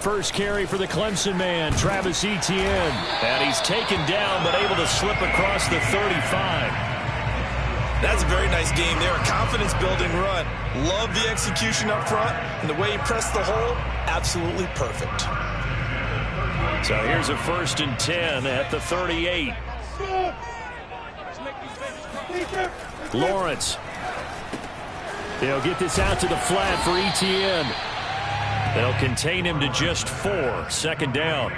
first carry for the Clemson man, Travis Etienne. And he's taken down, but able to slip across the 35. That's a very nice game there. A confidence-building run. Love the execution up front, and the way he pressed the hole, absolutely perfect. So here's a 1st and 10 at the 38. Lawrence. They'll get this out to the flat for Etienne. They'll contain him to just 4. 2nd down.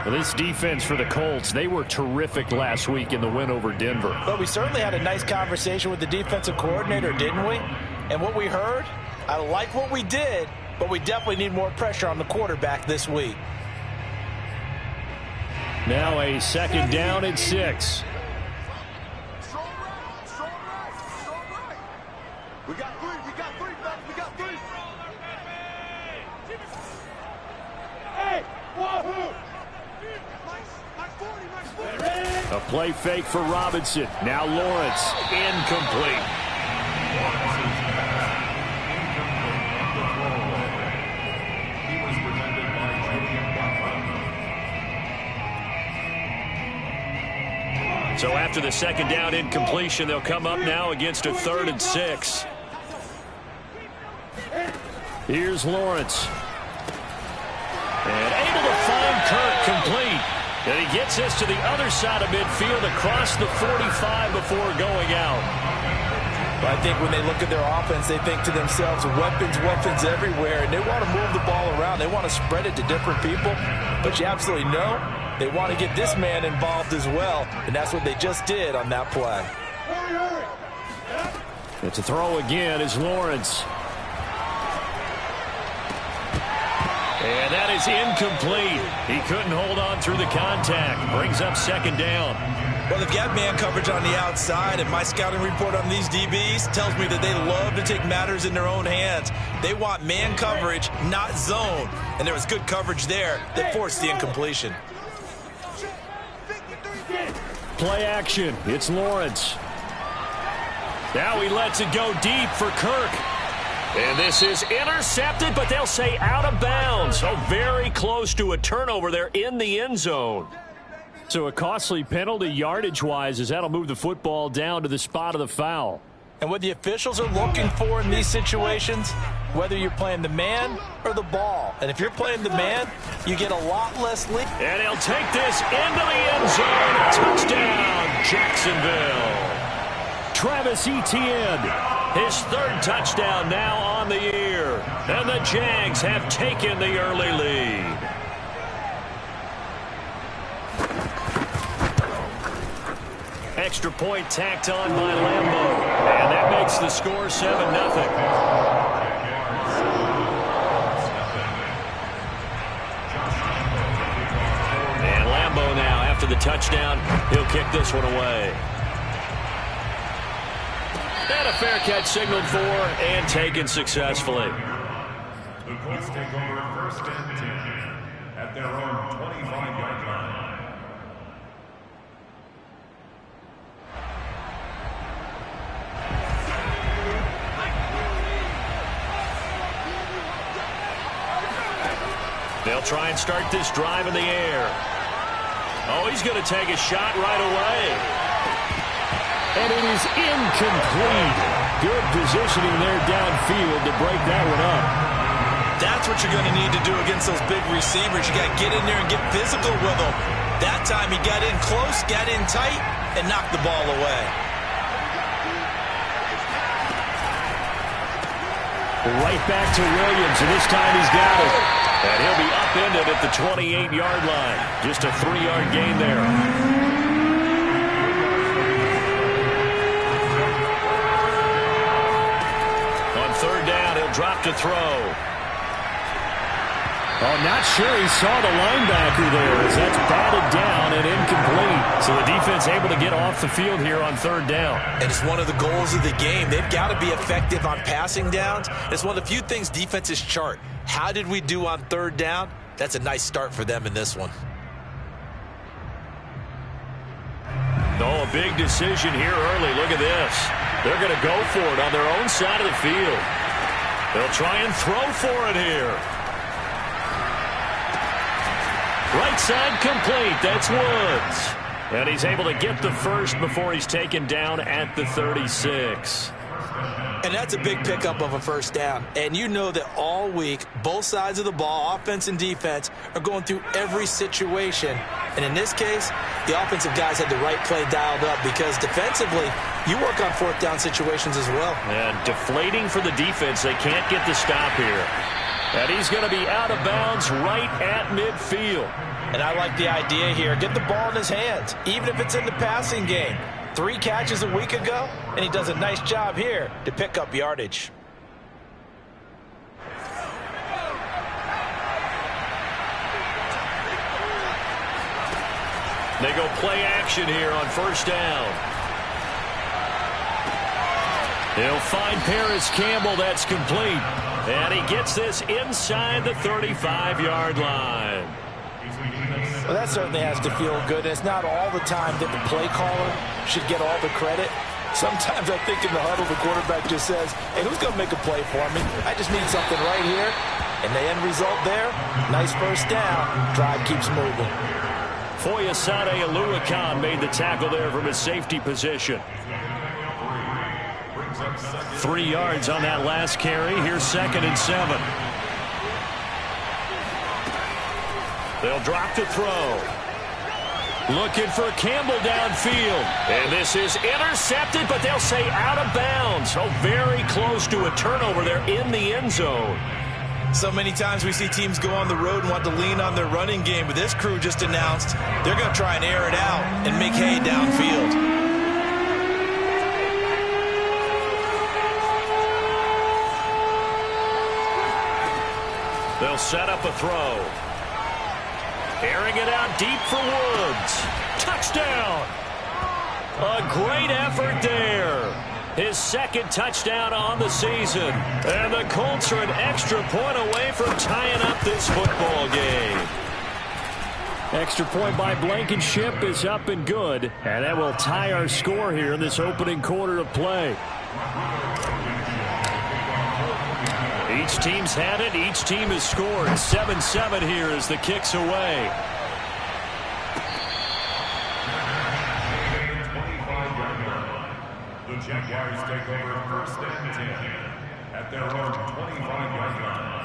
Well, this defense for the Colts, they were terrific last week in the win over Denver. But we certainly had a nice conversation with the defensive coordinator, didn't we? And what we heard, I like what we did, but we definitely need more pressure on the quarterback this week. Now a 2nd down and 6. We got 3, we got 3. Hey, wahoo! A play fake for Robinson. Now Lawrence. Incomplete. So after the 2nd down incompletion, they'll come up now against a 3rd and 6. Here's Lawrence. And able to find Kirk complete. And he gets this to the other side of midfield across the 45 before going out. But I think when they look at their offense, they think to themselves, weapons everywhere, and they want to move the ball around. They want to spread it to different people. But you absolutely know they want to get this man involved as well, and that's what they just did on that play. It's a throw again is Lawrence. And that is incomplete. He couldn't hold on through the contact. Brings up 2nd down. Well, they've got man coverage on the outside, and my scouting report on these DBs tells me that they love to take matters in their own hands. They want man coverage, not zone. And there was good coverage there that forced the incompletion. Play action. It's Lawrence. Now he lets it go deep for Kirk. And this is intercepted, but they'll say out of bounds. So very close to a turnover there in the end zone. So a costly penalty yardage-wise as that'll move the football down to the spot of the foul. And what the officials are looking for in these situations, whether you're playing the man or the ball. And if you're playing the man, you get a lot less lead. And he'll take this into the end zone. Touchdown, Jacksonville. Travis Etienne. His 3rd touchdown now on the year. And the Jags have taken the early lead. Extra point tacked on by Lambeau. And that makes the score 7-0. And Lambeau now, after the touchdown, he'll kick this one away. And a fair catch signaled for and taken successfully. The Colts take over 1st and 10 at their own 25-yard line. They'll try and start this drive in the air. Oh, he's going to take a shot right away. And it is incomplete. Good positioning there downfield to break that one up. That's what you're going to need to do against those big receivers. You got to get in there and get physical with them. That time he got in close, got in tight, and knocked the ball away. Right back to Williams, and this time he's got it. And he'll be upended at the 28-yard line. Just a 3-yard gain there. On 3rd down, he'll drop to throw. Oh, not sure he saw the linebacker there as that's batted down and incomplete. So the defense able to get off the field here on 3rd down. And it's one of the goals of the game. They've got to be effective on passing downs. It's one of the few things defenses chart. How did we do on 3rd down? That's a nice start for them in this one. Oh, a big decision here early. Look at this. They're going to go for it on their own side of the field. They'll try and throw for it here. Right side complete. That's Woods. And he's able to get the first before he's taken down at the 36. And that's a big pickup of a first down. And you know that all week, both sides of the ball, offense and defense, are going through every situation. And in this case, the offensive guys had the right play dialed up because defensively, you work on fourth down situations as well. And deflating for the defense. They can't get the stop here. And he's going to be out of bounds right at midfield. And I like the idea here. Get the ball in his hands, even if it's in the passing game. 3 catches a week ago, and he does a nice job here to pick up yardage. They go play action here on first down. He'll find Paris Campbell. That's complete. And he gets this inside the 35-yard line. Well, that certainly has to feel good. It's not all the time that the play caller should get all the credit. Sometimes I think in the huddle, the quarterback just says, hey, who's going to make a play for me? I just need something right here. And the end result there, nice first down. Drive keeps moving. Foyesade Aluakan made the tackle there from his safety position. 3 yards on that last carry. Here's 2nd and 7. They'll drop to throw. Looking for Campbell downfield. And this is intercepted, but they'll say out of bounds. Oh, very close to a turnover there in the end zone. So many times we see teams go on the road and want to lean on their running game, but this crew just announced they're going to try and air it out and make hay downfield. They'll set up a throw. Airing it out deep for Woods. Touchdown! A great effort there. His 2nd touchdown on the season. And the Colts are an extra point away from tying up this football game. Extra point by Blankenship is up and good. And that will tie our score here in this opening quarter of play. Each team's had it. Each team has scored. 7-7 here as the kick's away. The Jaguars take over 1st and 10 at their own 25-yard line.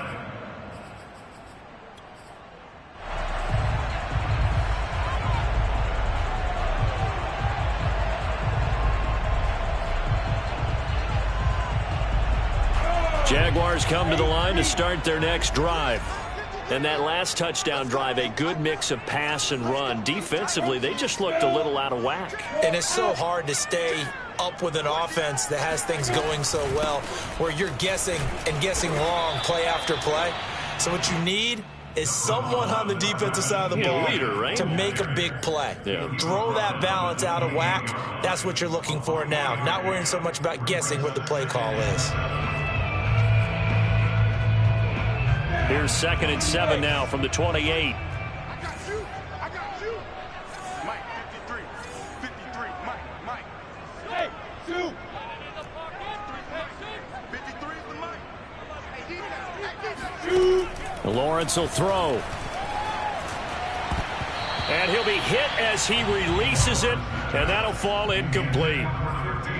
Jaguars come to the line to start their next drive. And that last touchdown drive, a good mix of pass and run. Defensively, they just looked a little out of whack. And it's so hard to stay up with an offense that has things going so well, where you're guessing and guessing wrong play after play. So what you need is someone on the defensive side of the ball leader, right? to make a big play. Yeah. Throw that balance out of whack. That's what you're looking for now. Not worrying so much about guessing what the play call is. Here's 2nd and 7 now from the 28. I got you. Mike, 53. 53. Mike. Hey, 2. 53 is the Mike. Lawrence will throw. And he'll be hit as he releases it, and that'll fall incomplete.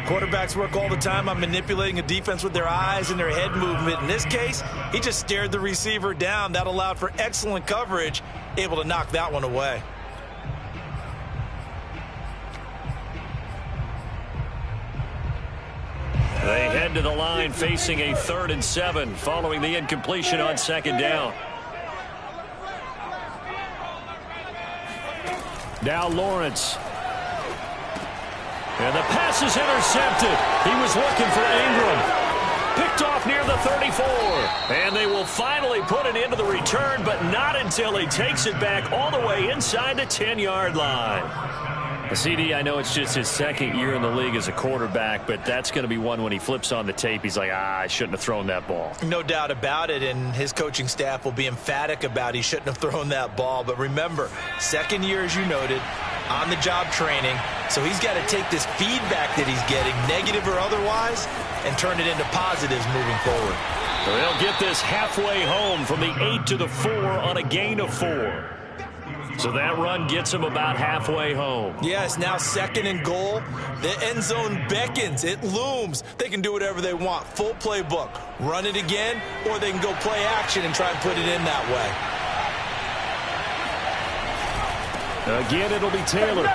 Quarterbacks work all the time on manipulating a defense with their eyes and their head movement. In this case, he just stared the receiver down. That allowed for excellent coverage, able to knock that one away. They head to the line facing a 3rd and 7 following the incompletion on 2nd down. Now Lawrence. And the pass is intercepted. He was looking for Ingram. Picked off near the 34. And they will finally put it into the return, but not until he takes it back all the way inside the 10-yard line. CD, I know it's just his 2nd year in the league as a quarterback, but that's going to be one when he flips on the tape. He's like, I shouldn't have thrown that ball. No doubt about it, and his coaching staff will be emphatic about he shouldn't have thrown that ball. But remember, 2nd year, as you noted, on-the-job training. So he's got to take this feedback that he's getting, negative or otherwise, and turn it into positives moving forward. They'll get this halfway home from the 8 to the 4 on a gain of 4. So that run gets them about halfway home. Yeah, it's now 2nd and goal. The end zone beckons. It looms. They can do whatever they want. Full playbook. Run it again, or they can go play action and try and put it in that way. Again, it'll be Taylor.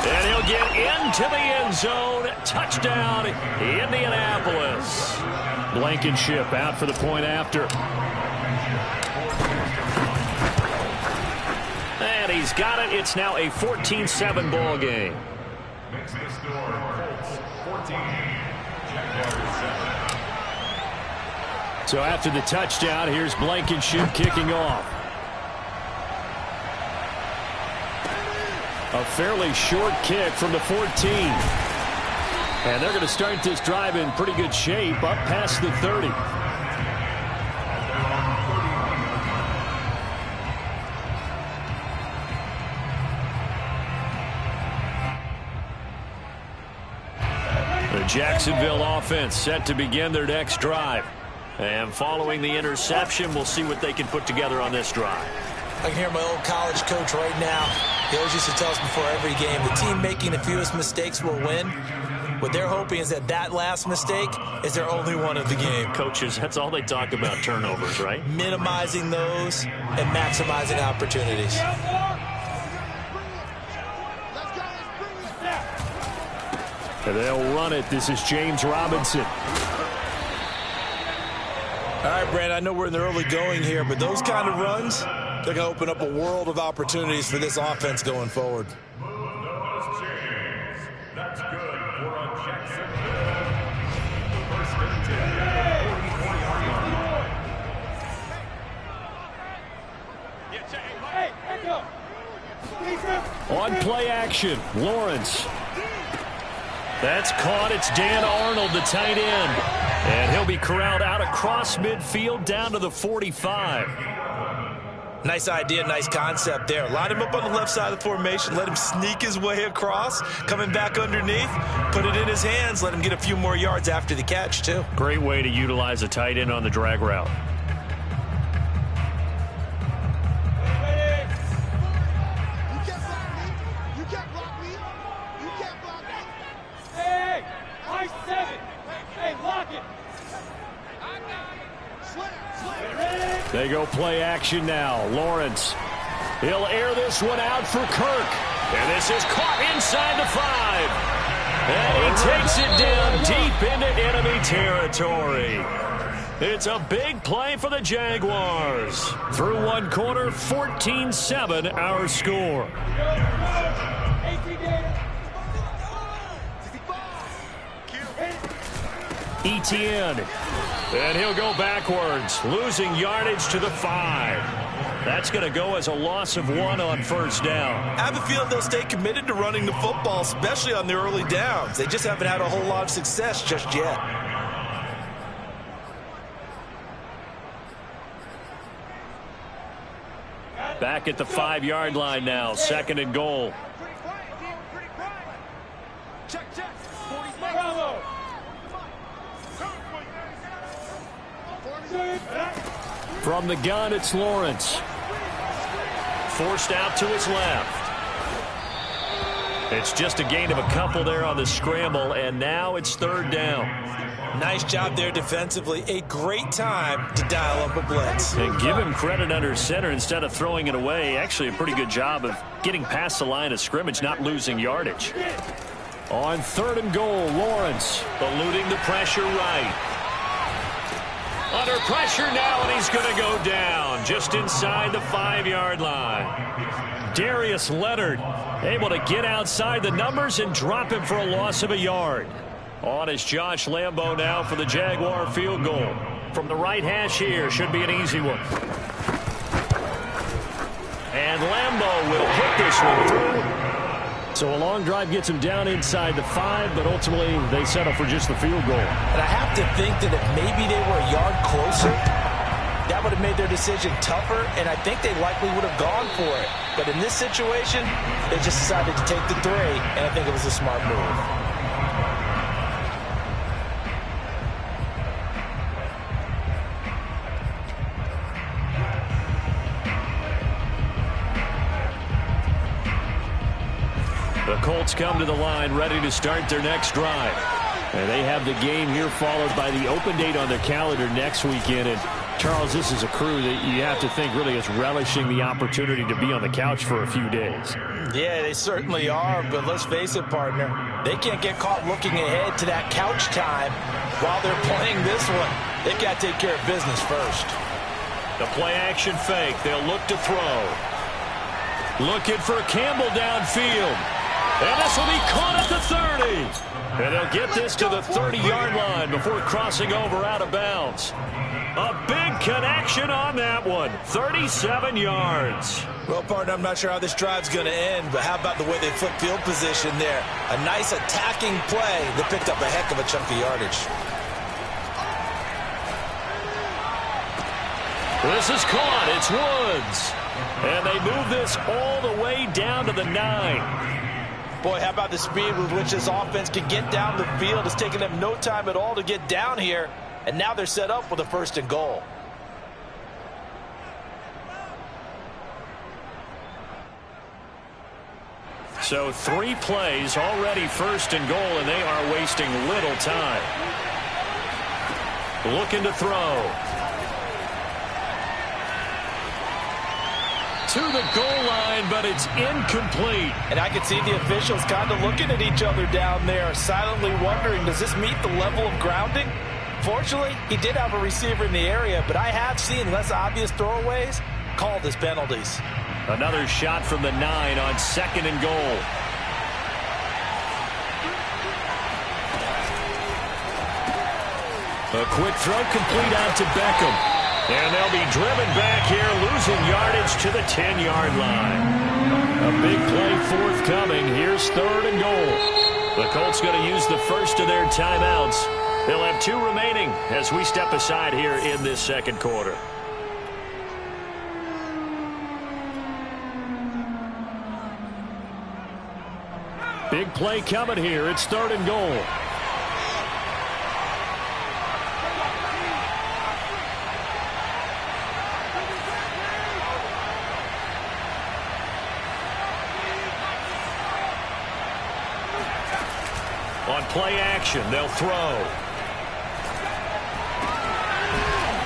And he'll get into the end zone. Touchdown, Indianapolis. Blankenship out for the point after. And he's got it. It's now a 14-7 ball game. Makes the score Colts 14, Jaguars 7. So after the touchdown, here's Blankenship kicking off. A fairly short kick from the 14. And they're going to start this drive in pretty good shape, up past the 30. The Jacksonville offense set to begin their next drive. And following the interception, we'll see what they can put together on this drive. I can hear my old college coach right now. He always used to tell us before every game, the team making the fewest mistakes will win. What they're hoping is that that last mistake is their only one of the game. Coaches, that's all they talk about, turnovers, right? Minimizing those and maximizing opportunities. And they'll run it. This is James Robinson. All right, Brand, I know we're in the early going here, but those kind of runs, they're going to open up a world of opportunities for this offense going forward. That's good for a Jacksonville. First and 10, On play action, Lawrence. That's caught. It's Dan Arnold, the tight end. And he'll be corralled out across midfield down to the 45. Nice idea, nice concept there. Line him up on the left side of the formation. Let him sneak his way across. Coming back underneath. Put it in his hands. Let him get a few more yards after the catch, too. Great way to utilize a tight end on the drag route. They go play action now. Lawrence. He'll air this one out for Kirk. And this is caught inside the 5. And he takes it down deep into enemy territory. It's a big play for the Jaguars. Through one quarter, 14-7 our score. Etienne. And he'll go backwards, losing yardage to the 5. That's going to go as a loss of 1 on first down. I have a feeling they'll stay committed to running the football, especially on the early downs. They just haven't had a whole lot of success just yet. Back at the 5-yard line now, 2nd and goal. From the gun, it's Lawrence. Forced out to his left. It's just a gain of a couple there on the scramble, and now it's 3rd down. Nice job there defensively. A great time to dial up a blitz. And give him credit under center instead of throwing it away. Actually, a pretty good job of getting past the line of scrimmage, not losing yardage. On 3rd and goal, Lawrence eluding the pressure right. Under pressure now, and he's going to go down just inside the 5-yard line. Darius Leonard able to get outside the numbers and drop him for a loss of a yard. On is Josh Lambo now for the Jaguar field goal. From the right hash here, should be an easy one. And Lambo will hit this one through. So a long drive gets him down inside the 5, but ultimately they settle for just the field goal. And I have to think that if maybe they were a yard closer, that would have made their decision tougher, and I think they likely would have gone for it. But in this situation, they just decided to take the 3, and I think it was a smart move. Colts come to the line ready to start their next drive. And they have the game here followed by the open date on their calendar next weekend. And Charles, this is a crew that you have to think really is relishing the opportunity to be on the couch for a few days. Yeah, they certainly are, but let's face it, partner. They can't get caught looking ahead to that couch time while they're playing this one. They've got to take care of business first. The play-action fake. They'll look to throw. Looking for Campbell downfield. And this will be caught at the 30. And they'll get this to the 30-yard line before crossing over out of bounds. A big connection on that one. 37 yards. Well, partner, I'm not sure how this drive's going to end, but how about the way they flip field position there? A nice attacking play that picked up a heck of a chunk of yardage. This is caught. It's Woods. And they move this all the way down to the 9. Boy, how about the speed with which this offense can get down the field? It's taken them no time at all to get down here, and now they're set up with a 1st and goal. So 3 plays already 1st and goal, and they are wasting little time. Looking to throw. To the goal line, but it's incomplete. And I can see the officials kind of looking at each other down there, silently wondering, does this meet the level of grounding? Fortunately, he did have a receiver in the area, but I have seen less obvious throwaways called as penalties. Another shot from the 9 on 2nd and goal. A quick throw complete out to Beckham. And they'll be driven back here, losing yardage to the 10-yard line. A big play forthcoming. Here's 3rd and goal. The Colts going to use the first of their timeouts. They'll have 2 remaining as we step aside here in this 2nd quarter. Big play coming here. It's 3rd and goal. On play action, they'll throw.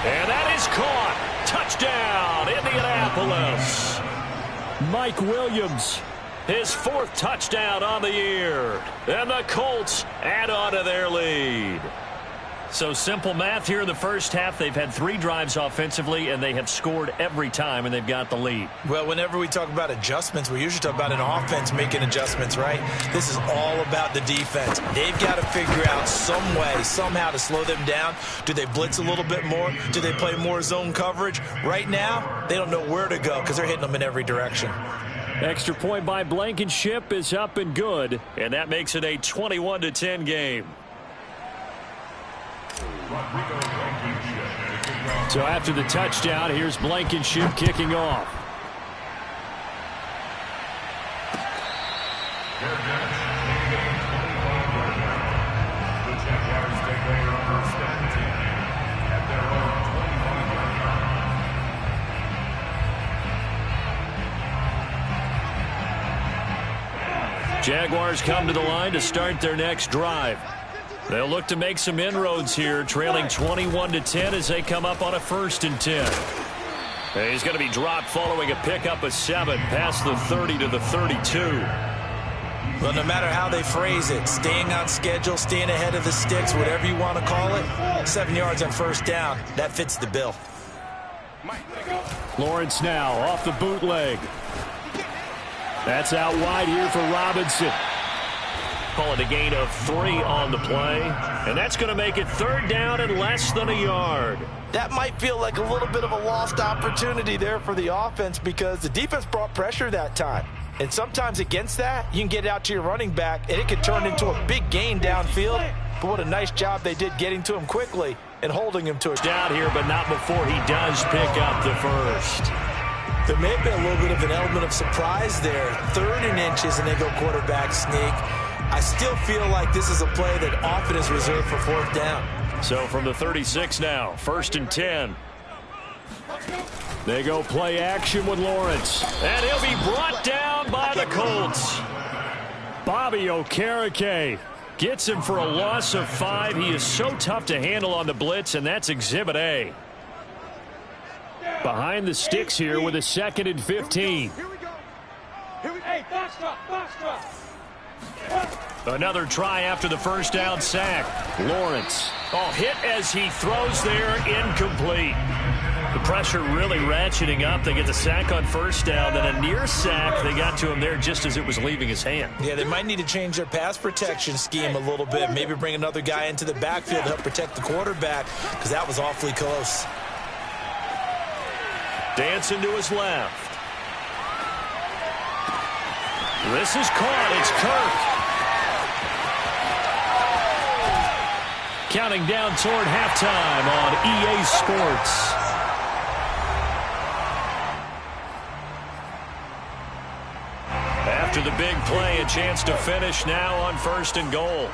And that is caught. Touchdown, Indianapolis. Mike Williams, his 4th touchdown on the year. And the Colts add on to their lead. So simple math here in the first half. They've had 3 drives offensively, and they have scored every time, and they've got the lead. Well, whenever we talk about adjustments, we usually talk about an offense making adjustments, right? This is all about the defense. They've got to figure out some way, somehow to slow them down. Do they blitz a little bit more? Do they play more zone coverage? Right now, they don't know where to go because they're hitting them in every direction. Extra point by Blankenship is up and good, and that makes it a 21-10 game. So after the touchdown, here's Blankenship kicking off. The Jaguars take over 1st and 10 at their own 25-yard line. Jaguars come to the line to start their next drive. They'll look to make some inroads here, trailing 21-10 as they come up on a 1st and 10. And he's going to be dropped following a pickup of 7 past the 30 to the 32. Well, no matter how they phrase it, staying on schedule, staying ahead of the sticks, whatever you want to call it, 7 yards on 1st down, that fits the bill. Lawrence now off the bootleg. That's out wide here for Robinson. Call it a gain of 3 on the play. And that's going to make it 3rd down and less than a yard. That might feel like a little bit of a lost opportunity there for the offense because the defense brought pressure that time. And sometimes against that, you can get it out to your running back, and it could turn into a big gain downfield. But what a nice job they did getting to him quickly and holding him to it. Down here, but not before he does pick up the first. There may have been a little bit of an element of surprise there. 3rd and inches, and they go quarterback sneak. I still feel like this is a play that often is reserved for 4th down. So from the 36 now, 1st and 10. They go play action with Lawrence. And he'll be brought down by the Colts. Bobby Okereke gets him for a loss of 5. He is so tough to handle on the blitz, and that's Exhibit A. Behind the sticks here with a 2nd and 15. Here we go. Hey, box drop. Another try after the first down sack. Lawrence. Oh, hit as he throws there, incomplete. The pressure really ratcheting up. They get the sack on first down, then a near sack. They got to him there just as it was leaving his hand. Yeah, they might need to change their pass protection scheme a little bit. Maybe bring another guy into the backfield to help protect the quarterback, because that was awfully close. Dancing to his left. This is caught. It's Kirk. Counting down toward halftime on EA Sports. After the big play, a chance to finish now on 1st and goal.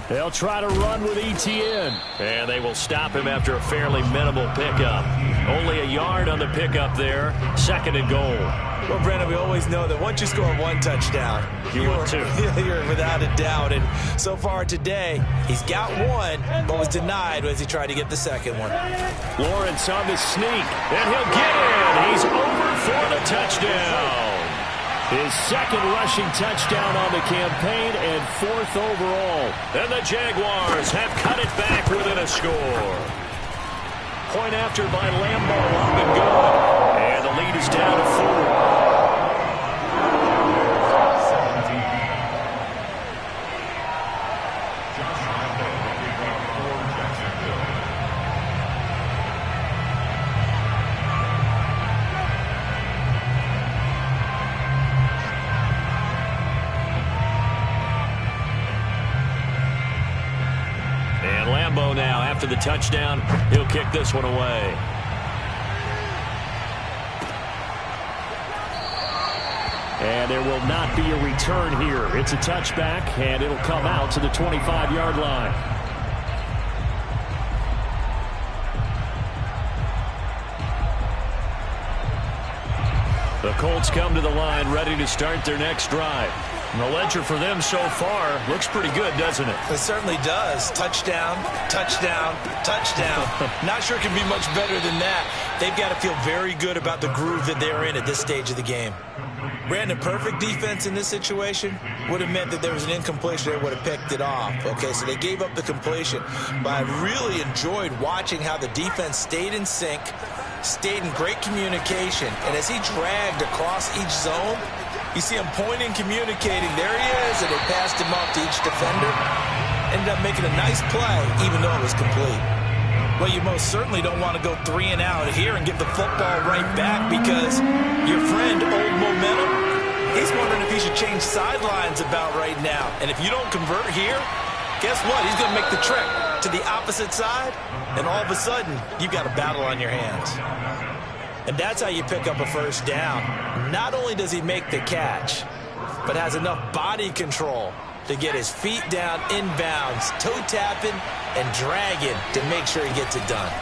They'll try to run with ETN. And they will stop him after a fairly minimal pickup. Only a yard on the pickup there. 2nd and goal. Well, Brandon, we always know that once you score 1 touchdown, you're without a doubt. And so far today, he's got 1, but was denied as he tried to get the 2nd one. Lawrence on the sneak, and he'll get in. He's over for the touchdown. His 2nd rushing touchdown on the campaign and 4th overall. And the Jaguars have cut it back within a score. Point after by Lambeau up and good. And the lead is down to 4. Now after the touchdown, he'll kick this one away. And there will not be a return here. It's a touchback, and it'll come out to the 25-yard line. The Colts come to the line ready to start their next drive. And the ledger for them so far looks pretty good, doesn't it? It certainly does. Touchdown, touchdown, touchdown. Not sure it can be much better than that. They've got to feel very good about the groove that they're in at this stage of the game. Brandon, perfect defense in this situation would have meant that there was an incompletion. They would have picked it off. Okay, so they gave up the completion. But I really enjoyed watching how the defense stayed in sync, stayed in great communication. And as he dragged across each zone, you see him pointing, communicating. There he is, and they passed him off to each defender. Ended up making a nice play, even though it was complete. Well, you most certainly don't want to go 3 and out here and give the football right back, because your friend, Old Momentum, he's wondering if he should change sidelines about right now. And if you don't convert here, guess what? He's going to make the trek to the opposite side, and all of a sudden, you've got a battle on your hands. And that's how you pick up a first down. Not only does he make the catch, but has enough body control to get his feet down inbounds, toe tapping and dragging to make sure he gets it done.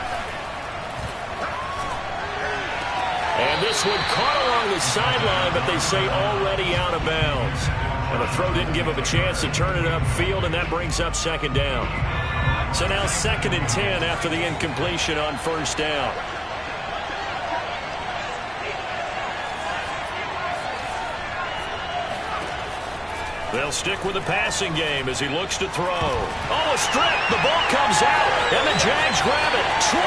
And this one caught along the sideline, but they say already out of bounds. And the throw didn't give him a chance to turn it upfield, and that brings up 2nd down. So now 2nd and 10 after the incompletion on first down. They'll stick with the passing game as he looks to throw. Oh, a strip. The ball comes out, and the Jags grab it. 20,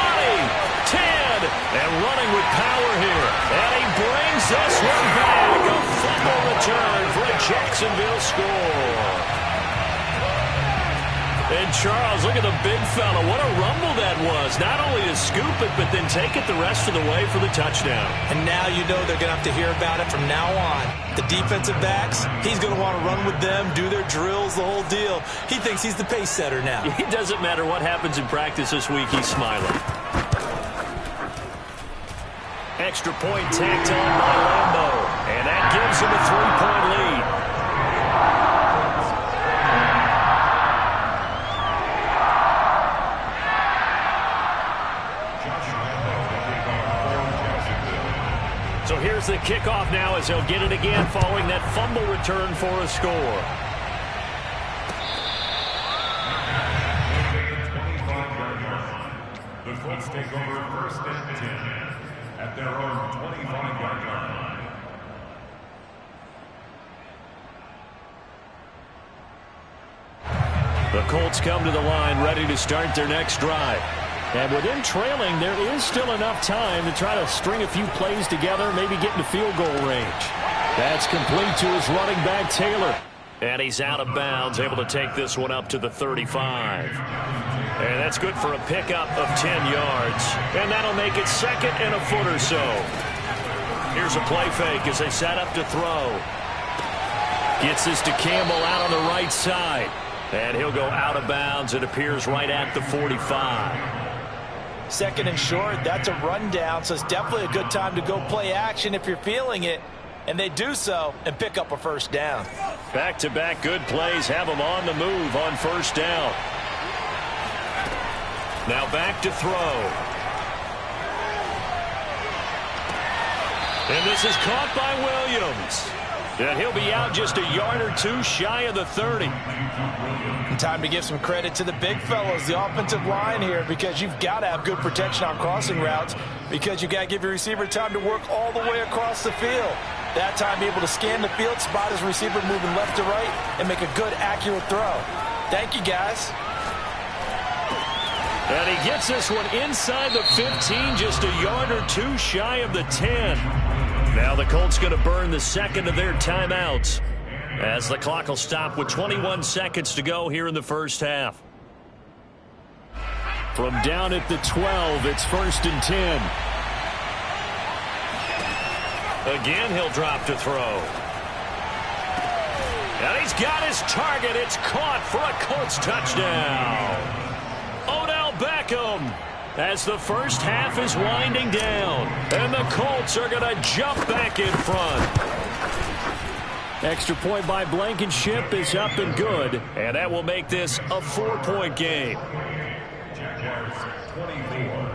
10, and running with power here. And he brings this one back. A fumble return for a Jacksonville score. And Charles, look at the big fella. What a rumble that was. Not only to scoop it, but then take it the rest of the way for the touchdown. And now you know they're going to have to hear about it from now on. The defensive backs, he's going to want to run with them, do their drills, the whole deal. He thinks he's the pace setter now. It doesn't matter what happens in practice this week, he's smiling. Extra point tacked on by Lambeau. And that gives him a 3-point lead. So here's Here's the kickoff now as he'll get it again following that fumble return for a score. The Colts take over first and 10 at their own 25-yard line. The Colts come to the line ready to start their next drive. And with them trailing, there is still enough time to try to string a few plays together, maybe get into field goal range. That's complete to his running back, Taylor. And he's out of bounds, able to take this one up to the 35. And that's good for a pickup of 10 yards. And that'll make it second and a foot or so. Here's a play fake as they set up to throw. Gets this to Campbell out on the right side. And he'll go out of bounds. It appears right at the 45. Second and short, that's a rundown, so it's definitely a good time to go play action if you're feeling it. And they do so and pick up a first down. Back-to-back good plays have them on the move on first down. Now back to throw. And this is caught by Williams. And he'll be out just a yard or two shy of the 30. And time to give some credit to the big fellows, the offensive line here, because you've got to have good protection on crossing routes, because you've got to give your receiver time to work all the way across the field. That time be able to scan the field, spot his receiver moving left to right, and make a good, accurate throw. Thank you, guys. And he gets this one inside the 15, just a yard or two shy of the 10. Now the Colts going to burn the second of their timeouts as the clock will stop with 21 seconds to go here in the first half. From down at the 12, it's first and 10. Again, he'll drop to throw. And he's got his target. It's caught for a Colts touchdown. Odell Beckham, as the first half is winding down. And the Colts are going to jump back in front. Extra point by Blankenship is up and good. And that will make this a 4-point game. Jaguars 24.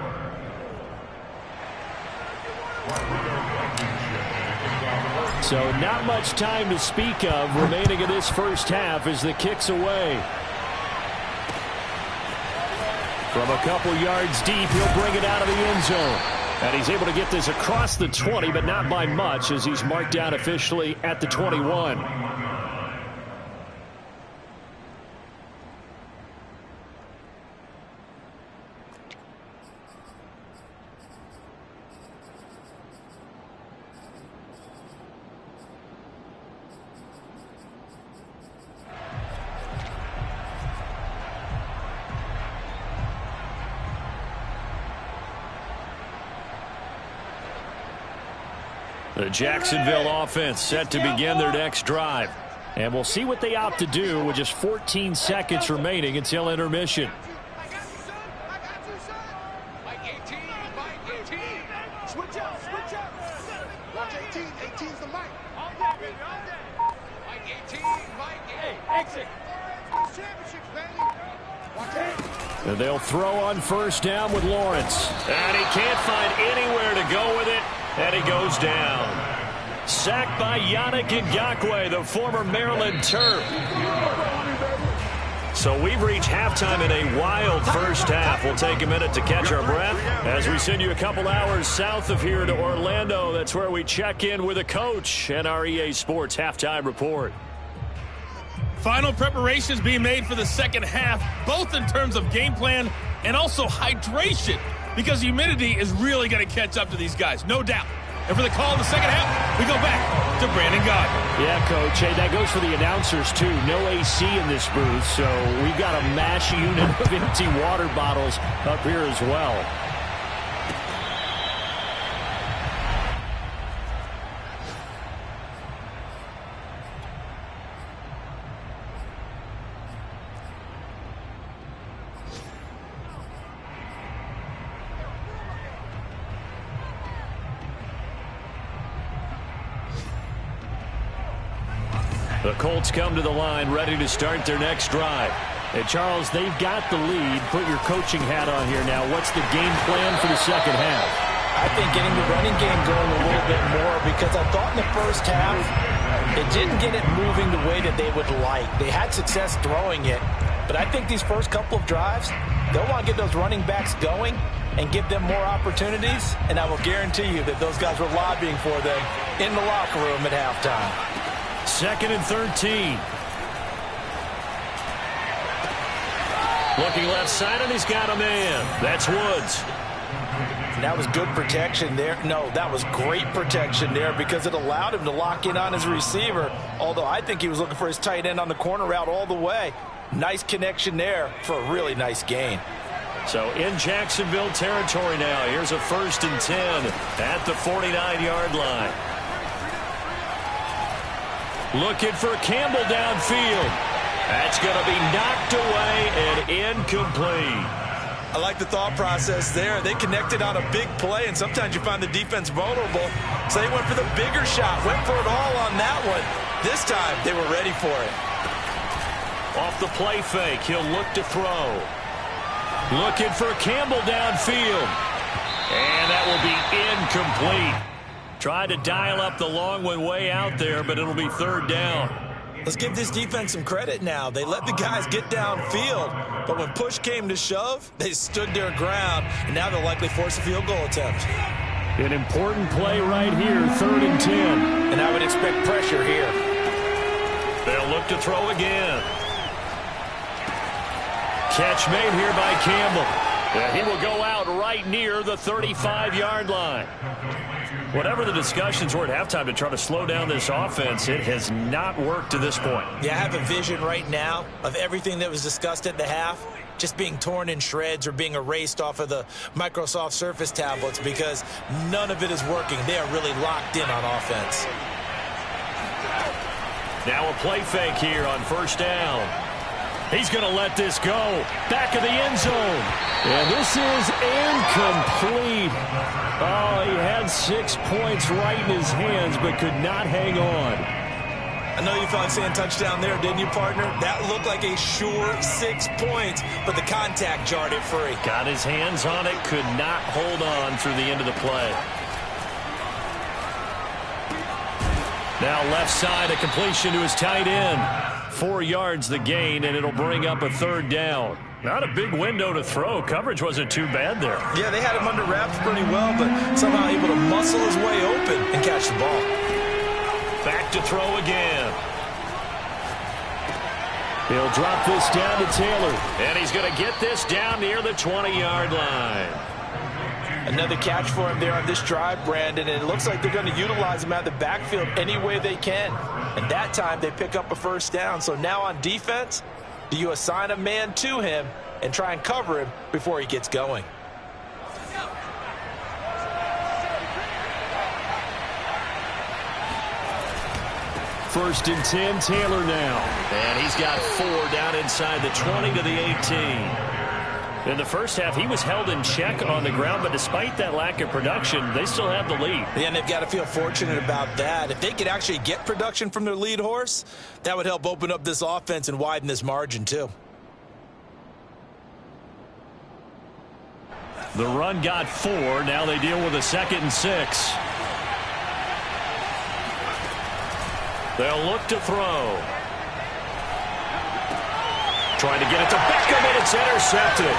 So not much time to speak of remaining in this first half as the kick's away. From a couple yards deep, he'll bring it out of the end zone. And he's able to get this across the 20, but not by much, as he's marked down officially at the 21. The Jacksonville offense set to begin their next drive. And we'll see what they opt to do with just 14 seconds remaining until intermission. Switch out. Watch 18. 18's the mic. Mike 18. Hey, exit. Championship, baby. Watch it. And they'll throw on first down with Lawrence. And he can't find anywhere to go with it. And he goes down. Sacked by Yannick Ngakoue, the former Maryland Terp. So we've reached halftime in a wild first half. We'll take a minute to catch our breath as we send you a couple hours south of here to Orlando. That's where we check in with a coach and our EA Sports halftime report. Final preparations being made for the second half, both in terms of game plan and also hydration, because humidity is really going to catch up to these guys, no doubt. And for the call in the second half, we go back to Brandon Gaudin. Yeah, Coach. Hey, that goes for the announcers, too. No AC in this booth, so we've got a mash unit of empty water bottles up here as well. The Colts come to the line ready to start their next drive. And, Charles, they've got the lead. Put your coaching hat on here now. What's the game plan for the second half? I think getting the running game going a little bit more, because I thought in the first half it didn't get it moving the way that they would like. They had success throwing it, but I think these first couple of drives, they'll want to get those running backs going and give them more opportunities, and I will guarantee you that those guys were lobbying for them in the locker room at halftime. 2nd and 13. Looking left side, and he's got a man. That's Woods. That was good protection there. No, that was great protection there because it allowed him to lock in on his receiver, although I think he was looking for his tight end on the corner route all the way. Nice connection there for a really nice gain. So in Jacksonville territory now. Here's a 1st and 10 at the 49-yard line. Looking for Campbell downfield. That's going to be knocked away and incomplete. I like the thought process there. They connected on a big play, and sometimes you find the defense vulnerable. So they went for the bigger shot, went for it all on that one. This time, they were ready for it. Off the play fake, he'll look to throw. Looking for Campbell downfield. And that will be incomplete. Tried to dial up the long one way out there, but it'll be 3rd down. Let's give this defense some credit now. They let the guys get downfield, but when push came to shove, they stood their ground, and now they'll likely force a field goal attempt. An important play right here, 3rd and 10. And I would expect pressure here. They'll look to throw again. Catch made here by Campbell. And he will go out right near the 35-yard line. Whatever the discussions were at halftime to try to slow down this offense, it has not worked to this point. Yeah, I have a vision right now of everything that was discussed at the half just being torn in shreds or being erased off of the Microsoft Surface tablets because none of it is working. They are really locked in on offense. Now a play fake here on 1st down. He's going to let this go. Back of the end zone. And this is incomplete. Oh, he had 6 points right in his hands, but could not hang on. I know you felt like saying touchdown there, didn't you, partner? That looked like a sure 6 points, but the contact jarred it free. Got his hands on it, could not hold on through the end of the play. Now left side, a completion to his tight end. 4 yards the gain, and it'll bring up a 3rd down. Not a big window to throw. Coverage wasn't too bad there. Yeah, they had him under wraps pretty well, but somehow able to muscle his way open and catch the ball. Back to throw again. He'll drop this down to Taylor. And he's going to get this down near the 20-yard line. Another catch for him there on this drive, Brandon, and it looks like they're going to utilize him out of the backfield any way they can. And that time they pick up a 1st down. So now on defense, do you assign a man to him and try and cover him before he gets going? First and 10, Taylor now. And he's got 4 down inside the 20 to the 18. In the first half, he was held in check on the ground, but despite that lack of production, they still have the lead. Yeah, and they've got to feel fortunate about that. If they could actually get production from their lead horse, that would help open up this offense and widen this margin, too. The run got 4. Now they deal with a 2nd and 6. They'll look to throw. Trying to get it to Beckham, and it's intercepted.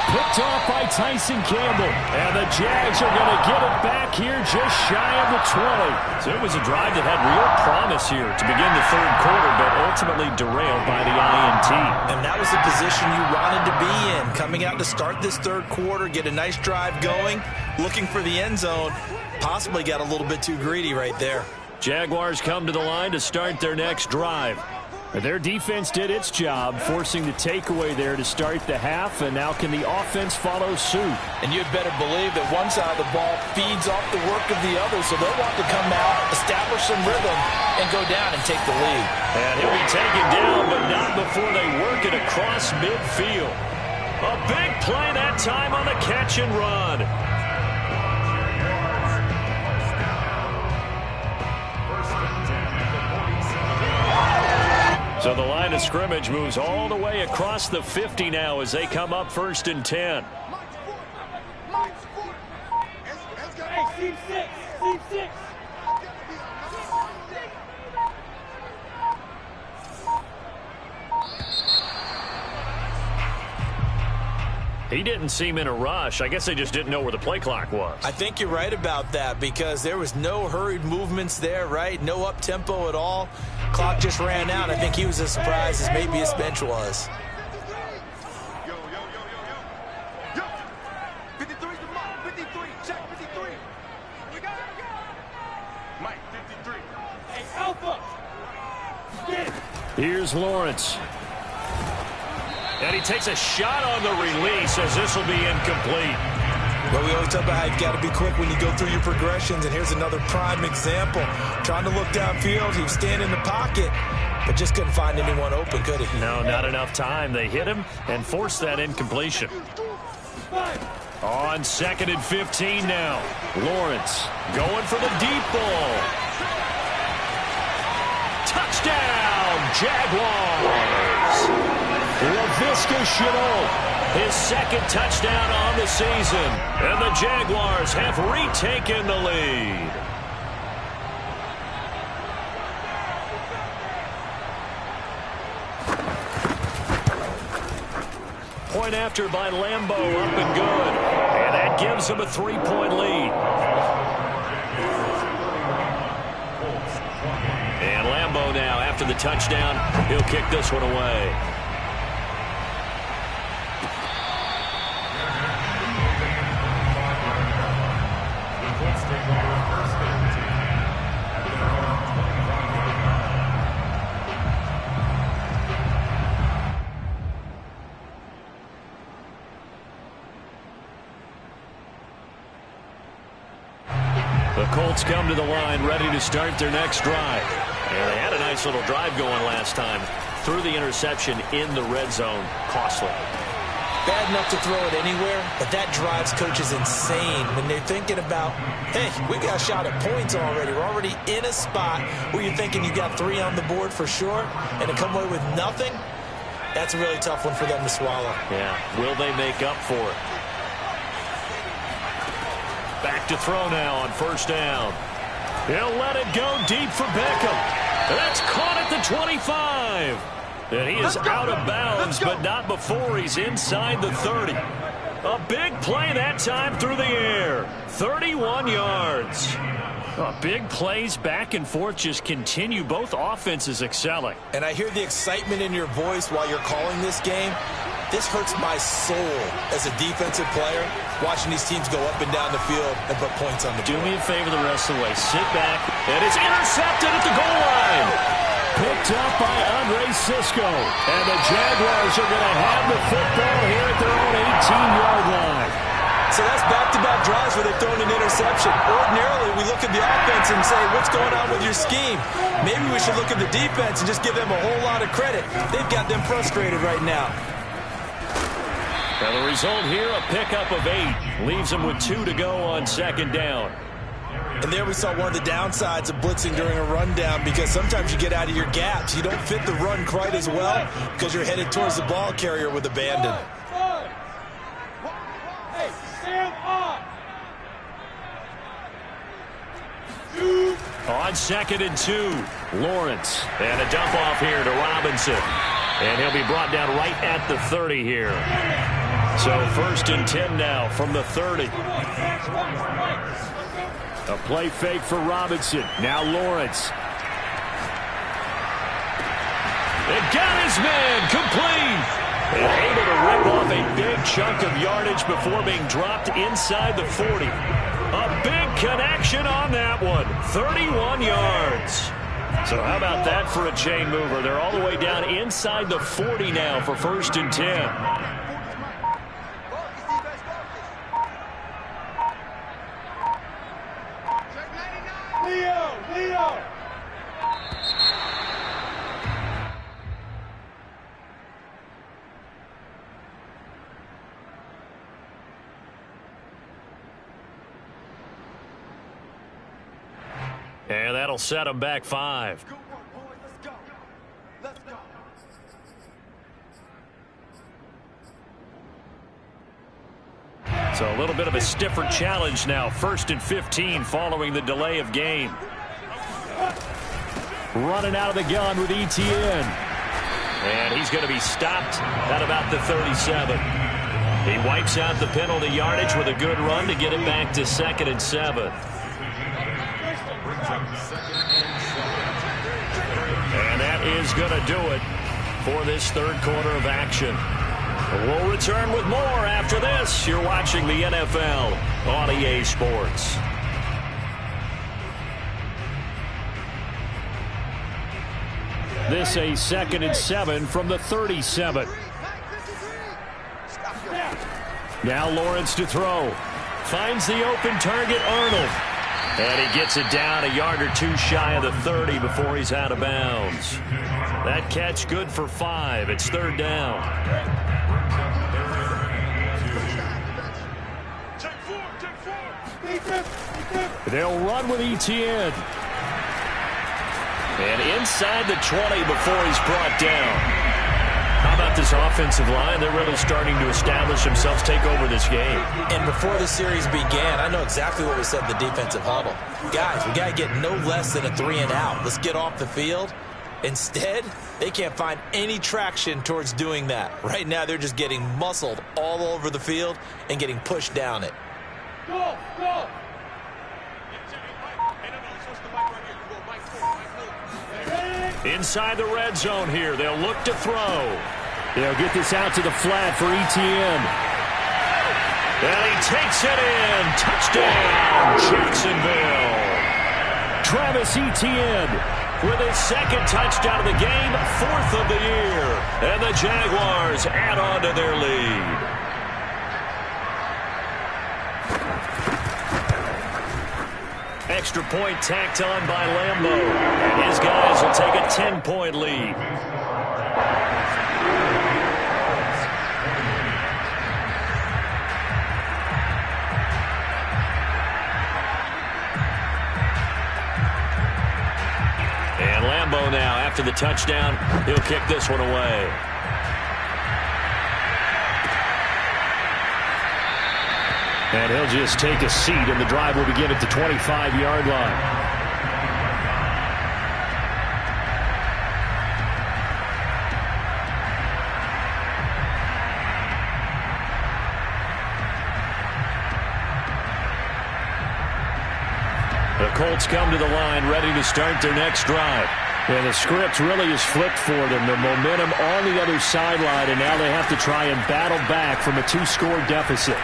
Picked off by Tyson Campbell. And the Jags are going to get it back here just shy of the 20. So it was a drive that had real promise here to begin the 3rd quarter, but ultimately derailed by the INT. And that was the position you wanted to be in. Coming out to start this 3rd quarter, get a nice drive going, looking for the end zone. Possibly got a little bit too greedy right there. Jaguars come to the line to start their next drive. Their defense did its job, forcing the takeaway there to start the half, and now can the offense follow suit? And you'd better believe that one side of the ball feeds off the work of the other, so they'll want to come out, establish some rhythm, and go down and take the lead. And he'll be taken down, but not before they work it across midfield. A big play that time on the catch and run. So the line of scrimmage moves all the way across the 50 now as they come up 1st and 10. He didn't seem in a rush. I guess they just didn't know where the play clock was. I think you're right about that because there was no hurried movements there, right? No up-tempo at all. Clock just ran out. I think he was as surprised as maybe his bench was. Yo. 53's the mark. 53. Check 53. We got it. Mike, 53. Hey, Alpha. Here's Lawrence. And he takes a shot on the release as this will be incomplete. Well, we always talk about how you've got to be quick when you go through your progressions, and here's another prime example. Trying to look downfield, he was standing in the pocket, but just couldn't find anyone open, could he? No, not enough time. They hit him and forced that incompletion. On 2nd and 15 now. Lawrence going for the deep ball. Touchdown, Jaguars! LaVisca Chenault, his second touchdown on the season. And the Jaguars have retaken the lead. Point after by Lambo, up and good. And that gives them a 3-point lead. And Lambo now, after the touchdown, he'll kick this one away. The Colts come to the line ready to start their next drive. And they had a nice little drive going last time. Threw the interception in the red zone. Costly. Bad enough to throw it anywhere, but that drives coaches insane when they're thinking about, hey, we got a shot at points already. We're already in a spot where you're thinking you got 3 on the board for sure, and to come away with nothing, that's a really tough one for them to swallow. Yeah, will they make up for it? Back to throw now on 1st down. He'll let it go deep for Beckham. That's caught at the 25. And he is out of bounds, but not before he's inside the 30. A big play that time through the air. 31 yards. Big plays back and forth just continue. Both offenses excelling. And I hear the excitement in your voice while you're calling this game. This hurts my soul as a defensive player, watching these teams go up and down the field and put points on the board. Do me a favor the rest of the way. Sit back. And it's intercepted at the goal line. Picked up by Andre Sisco. And the Jaguars are going to have the football here at their own 18-yard line. So that's back-to-back drives where they've thrown an interception. Ordinarily, we look at the offense and say, what's going on with your scheme? Maybe we should look at the defense and just give them a whole lot of credit. They've got them frustrated right now. Now the result here, a pickup of 8. Leaves them with 2 to go on 2nd down. And there we saw one of the downsides of blitzing during a rundown, because sometimes you get out of your gaps. You don't fit the run quite as well because you're headed towards the ball carrier with abandon. On 2nd and 2, Lawrence. And a dump off here to Robinson. And he'll be brought down right at the 30 here. So 1st and 10 now from the 30. A play fake for Robinson. Now Lawrence. It got his man complete. And able to rip off a big chunk of yardage before being dropped inside the 40. A big connection on that one. 31 yards. So how about that for a chain mover? They're all the way down inside the 40 now for 1st and 10. Leo! And that'll set them back 5. Good work, boys. Let's go. Let's go. So a little bit of a stiffer challenge now. 1st and 15 following the delay of game. Running out of the gun with Etienne. And he's going to be stopped at about the 37. He wipes out the penalty yardage with a good run to get it back to 2nd and 7. And that is going to do it for this 3rd quarter of action. We'll return with more after this. You're watching the NFL on EA Sports. This a 2nd and 7 from the 37. Now Lawrence to throw. Finds the open target, Arnold. And he gets it down a yard or 2 shy of the 30 before he's out of bounds. That catch good for 5. It's 3rd down. They'll run with Etienne. And inside the 20 before he's brought down. How about this offensive line? They're really starting to establish themselves, take over this game. And before the series began, I know exactly what we said in the defensive huddle. Guys, we got to get no less than a 3 and out. Let's get off the field. Instead, they can't find any traction towards doing that. Right now, they're just getting muscled all over the field and getting pushed down it. Go, go. Inside the red zone here. They'll look to throw. They'll get this out to the flat for Etienne. And he takes it in. Touchdown, Jacksonville. Travis Etienne with his 2nd touchdown of the game, 4th of the year. And the Jaguars add on to their lead. Extra point tacked on by Lambeau. And his guys will take a 10-point lead. And Lambeau now, after the touchdown, he'll kick this one away. And he'll just take a seat, and the drive will begin at the 25-yard line. The Colts come to the line, ready to start their next drive. And the script really is flipped for them. The momentum on the other sideline, and now they have to try and battle back from a 2-score deficit.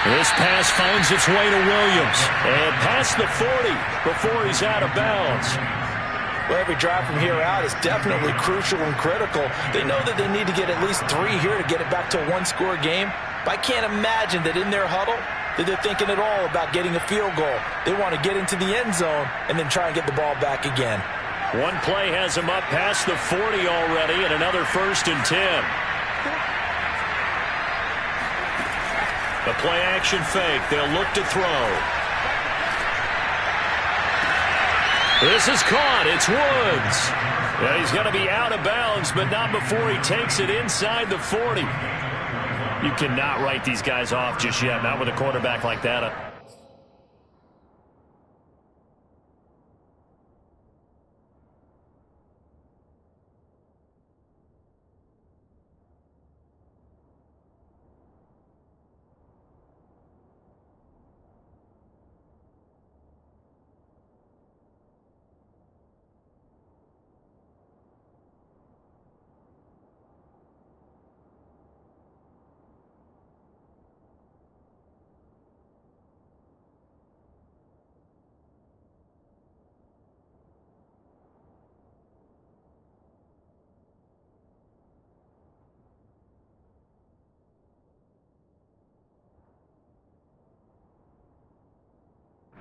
This pass finds its way to Williams. And past the 40 before he's out of bounds. Well, every drive from here out is definitely crucial and critical. They know that they need to get at least 3 here to get it back to a 1-score game. But I can't imagine that in their huddle that they're thinking at all about getting a field goal. They want to get into the end zone and then try and get the ball back again. One play has him up past the 40 already, and another 1st and 10. The play-action fake. They'll look to throw. This is caught. It's Woods. And he's going to be out of bounds, but not before he takes it inside the 40. You cannot write these guys off just yet, not with a quarterback like that.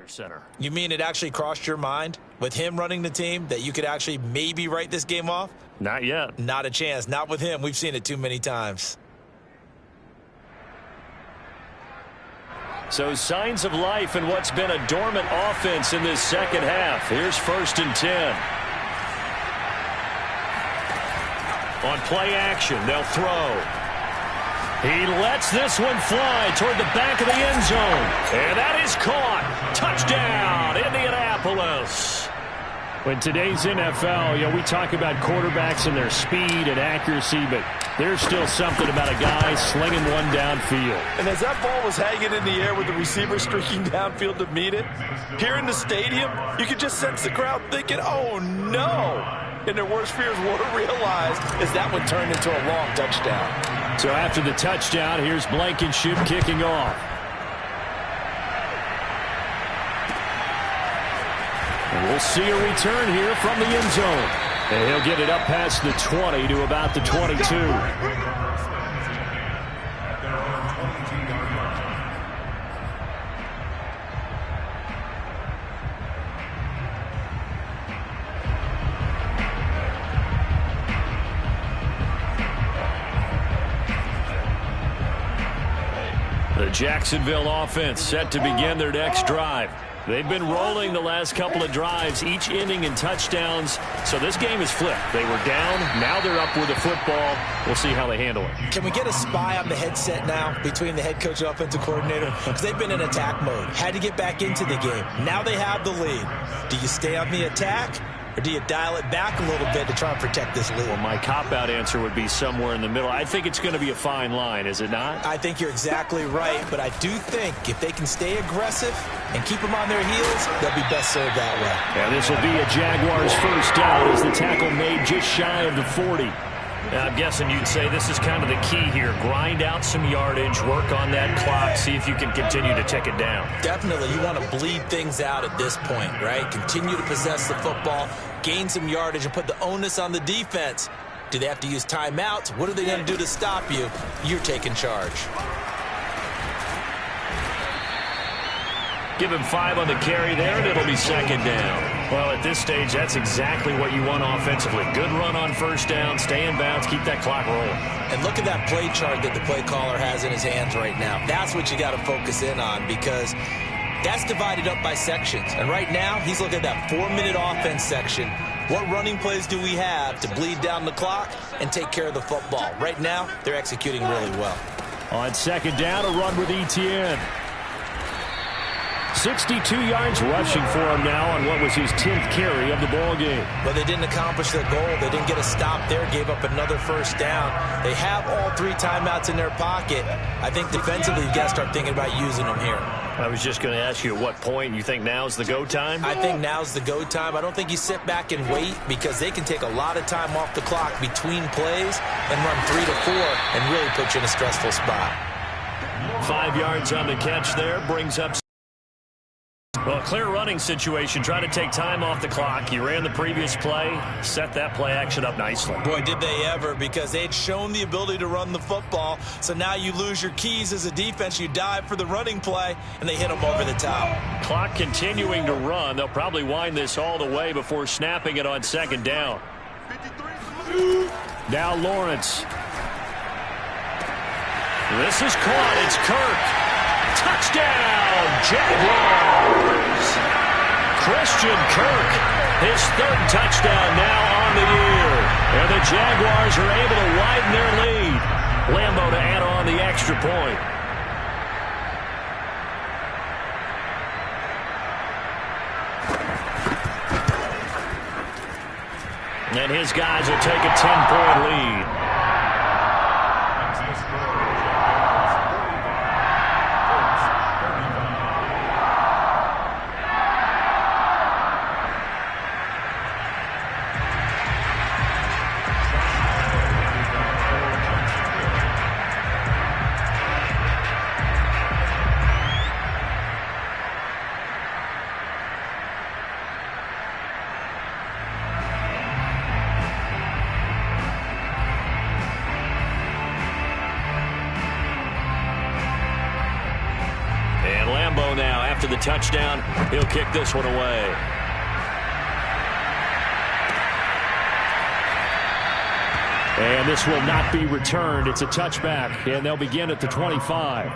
Center. You mean it actually crossed your mind with him running the team that you could actually maybe write this game off? Not yet. Not a chance. Not with him. We've seen it too many times. So signs of life in what's been a dormant offense in this 2nd half. Here's 1st and 10. On play action, they'll throw. He lets this one fly toward the back of the end zone. And that is caught. Touchdown, Indianapolis. In today's NFL, we talk about quarterbacks and their speed and accuracy, but there's still something about a guy slinging one downfield. And as that ball was hanging in the air with the receiver streaking downfield to meet it, here in the stadium, you could just sense the crowd thinking, oh, no. And their worst fears were realized as that one turned into a long touchdown. So after the touchdown, here's Blankenship kicking off. And we'll see a return here from the end zone. And he'll get it up past the 20 to about the 22. The Jacksonville offense set to begin their next drive. They've been rolling the last couple of drives, each ending in touchdowns. So this game is flipped. They were down. Now they're up with the football. We'll see how they handle it. Can we get a spy on the headset now between the head coach and offensive coordinator? Because they've been in attack mode. Had to get back into the game. Now they have the lead. Do you stay on the attack? Or do you dial it back a little bit to try and protect this lead? Well, my cop-out answer would be somewhere in the middle. I think it's going to be a fine line, is it not? I think you're exactly right, but I do think if they can stay aggressive and keep them on their heels, they'll be best served that way. And this will be a Jaguars first down as the tackle made just shy of the 40. I'm guessing you'd say this is kind of the key here. Grind out some yardage, work on that clock, see if you can continue to tick it down. Definitely. You want to bleed things out at this point, right? Continue to possess the football, gain some yardage, and put the onus on the defense. Do they have to use timeouts? What are they going to do to stop you? You're taking charge. Give him 5 on the carry there, and it'll be second down. Well, at this stage, that's exactly what you want offensively. Good run on first down, stay in bounds, keep that clock rolling. And look at that play chart that the play caller has in his hands right now. That's what you got to focus in on because that's divided up by sections. And right now, he's looking at that 4-minute offense section. What running plays do we have to bleed down the clock and take care of the football? Right now, they're executing really well. On second down, a run with Etienne. 62 yards rushing for him now on what was his 10th carry of the ball game. But they didn't accomplish their goal. They didn't get a stop there, gave up another first down. They have all 3 timeouts in their pocket. I think defensively, you've got to start thinking about using them here. I was just going to ask you at what point you think now's the go time? I think now's the go time. I don't think you sit back and wait because they can take a lot of time off the clock between plays and run 3 to 4 and really put you in a stressful spot. 5 yards on the catch there, brings up. Well, clear running situation. Try to take time off the clock. You ran the previous play, set that play action up nicely. Boy, did they ever, because they'd shown the ability to run the football. So now you lose your keys as a defense. You dive for the running play, and they hit them over the top. Clock continuing to run. They'll probably wind this all the way before snapping it on second down. Now Lawrence. This is caught. It's Kirk. Touchdown, Jaguars! Christian Kirk, his 3rd touchdown now on the year. And the Jaguars are able to widen their lead. Lambeau to add on the extra point. And his guys will take a 10-point lead. Now after the touchdown, he'll kick this one away. And this will not be returned. It's a touchback, and they'll begin at the 25.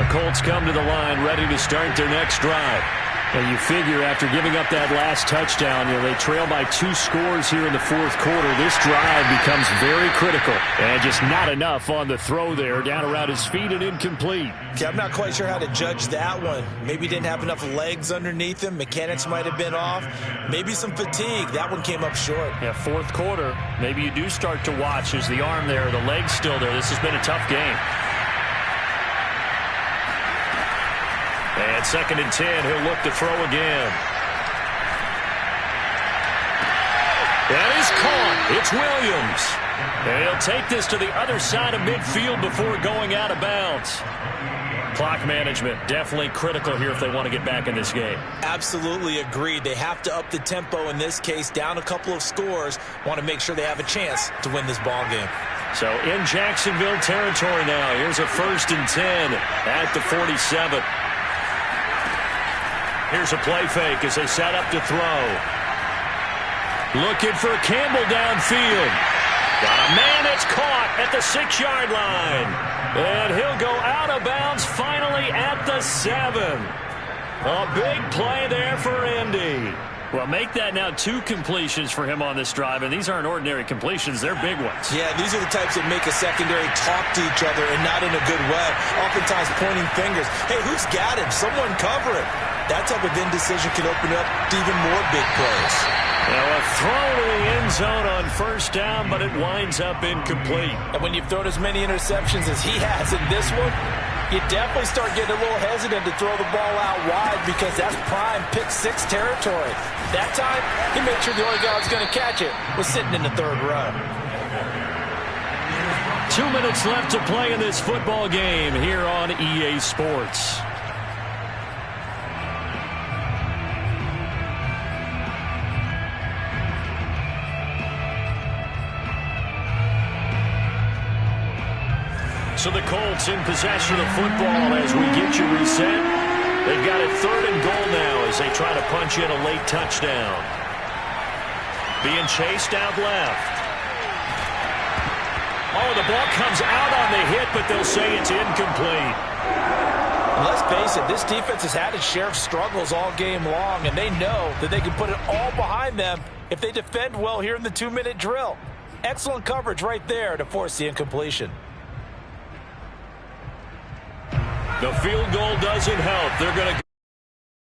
The Colts come to the line ready to start their next drive. And you figure after giving up that last touchdown, they trail by 2 scores here in the fourth quarter. This drive becomes very critical. And just not enough on the throw there. Down around his feet and incomplete. Okay, I'm not quite sure how to judge that one. Maybe he didn't have enough legs underneath him. Mechanics might have been off. Maybe some fatigue. That one came up short. Yeah, fourth quarter. Maybe you do start to watch. Is the arm there? The leg's still there. This has been a tough game. And 2nd and 10, he'll look to throw again. That is caught. It's Williams. And he'll take this to the other side of midfield before going out of bounds. Clock management definitely critical here if they want to get back in this game. Absolutely agreed. They have to up the tempo in this case, down a couple of scores. Want to make sure they have a chance to win this ball game. So in Jacksonville territory now. Here's a 1st and 10 at the 47. Here's a play fake as they set up to throw. Looking for Campbell downfield. Got a man that's caught at the 6-yard line. And he'll go out of bounds finally at the 7. A big play there for Indy. Well, make that now 2 completions for him on this drive, and these aren't ordinary completions. They're big ones. Yeah, these are the types that make a secondary talk to each other and not in a good way. Oftentimes pointing fingers. Hey, who's got him? Someone cover it. That type of indecision can open up to even more big plays. Now a throw to the end zone on 1st down, but it winds up incomplete. And when you've thrown as many interceptions as he has in this one, you definitely start getting a little hesitant to throw the ball out wide because that's prime pick-6 territory. That time, he made sure the only guy was going to catch it was sitting in the 3rd row. 2 minutes left to play in this football game here on EA Sports. So the Colts in possession of the football as we get you reset. They've got it 3rd and goal now as they try to punch in a late touchdown. Being chased out left. Oh, the ball comes out on the hit, but they'll say it's incomplete. Let's face it, this defense has had its share of struggles all game long, and they know that they can put it all behind them if they defend well here in the 2-minute drill. Excellent coverage right there to force the incompletion. The field goal doesn't help. They're going to